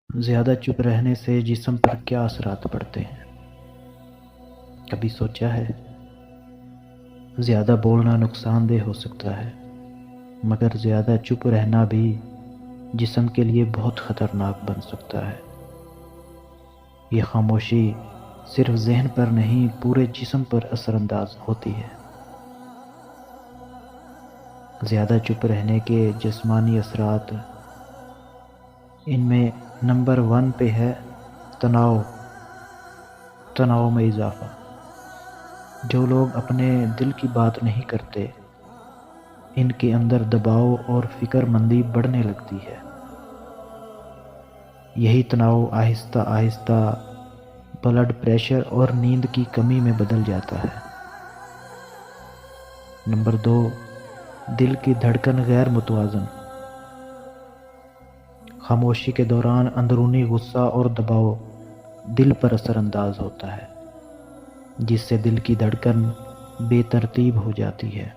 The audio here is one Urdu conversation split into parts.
زیادہ چپ رہنے سے جسم پر کیا اثرات پڑتے ہیں؟ کبھی سوچا ہے؟ زیادہ بولنا نقصان دہ ہو سکتا ہے، مگر زیادہ چپ رہنا بھی جسم کے لیے بہت خطرناک بن سکتا ہے۔ یہ خاموشی صرف ذہن پر نہیں، پورے جسم پر اثر انداز ہوتی ہے۔ زیادہ چپ رہنے کے جسمانی اثرات، ان میں نمبر 1 پہ ہے تناؤ میں اضافہ۔ جو لوگ اپنے دل کی بات نہیں کرتے، ان کے اندر دباؤ اور فکر مندی بڑھنے لگتی ہے۔ یہی تناؤ آہستہ آہستہ بلڈ پریشر اور نیند کی کمی میں بدل جاتا ہے۔ نمبر 2، دل کی دھڑکن غیر متوازن۔ خاموشی کے دوران اندرونی غصہ اور دباؤ دل پر اثر انداز ہوتا ہے، جس سے دل کی دھڑکن بے ترتیب ہو جاتی ہے۔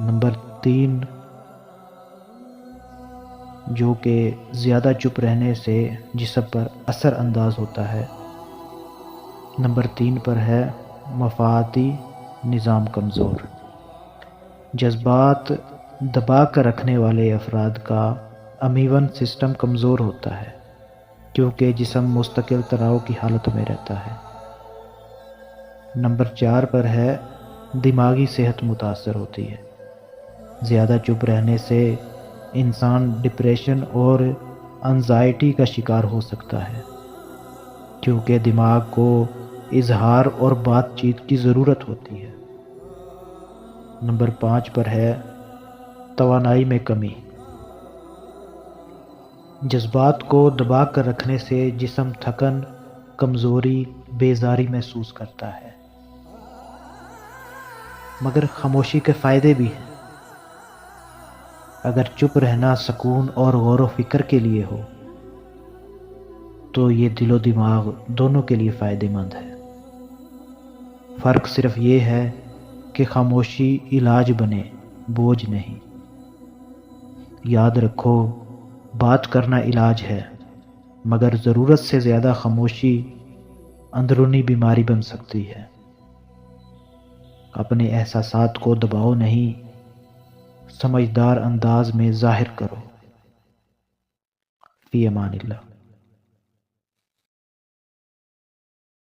نمبر 3، جو کہ زیادہ چپ رہنے سے جسم پر اثر انداز ہوتا ہے، نمبر 3 پر ہے مفاعتی نظام کمزور۔ جذبات دبا کر رکھنے والے افراد کا امیون سسٹم کمزور ہوتا ہے، کیونکہ جسم مستقل تناؤ کی حالت میں رہتا ہے۔ نمبر 4 پر ہے دماغی صحت متاثر ہوتی ہے۔ زیادہ چپ رہنے سے انسان ڈپریشن اور انزائٹی کا شکار ہو سکتا ہے، کیونکہ دماغ کو اظہار اور بات چیت کی ضرورت ہوتی ہے۔ نمبر 5 پر ہے توانائی میں کمی۔ جذبات کو دبا کر رکھنے سے جسم تھکن، کمزوری، بیزاری محسوس کرتا ہے۔ مگر خاموشی کے فائدے بھی ہیں۔ اگر چپ رہنا سکون اور غور و فکر کے لیے ہو، تو یہ دل و دماغ دونوں کے لیے فائدہ مند ہے۔ فرق صرف یہ ہے کہ خاموشی علاج بنے، بوجھ نہیں۔ یاد رکھو، بات کرنا علاج ہے، مگر ضرورت سے زیادہ خاموشی اندرونی بیماری بن سکتی ہے۔ اپنے احساسات کو دباؤ نہیں، سمجھدار انداز میں ظاہر کرو۔ فی امان اللہ۔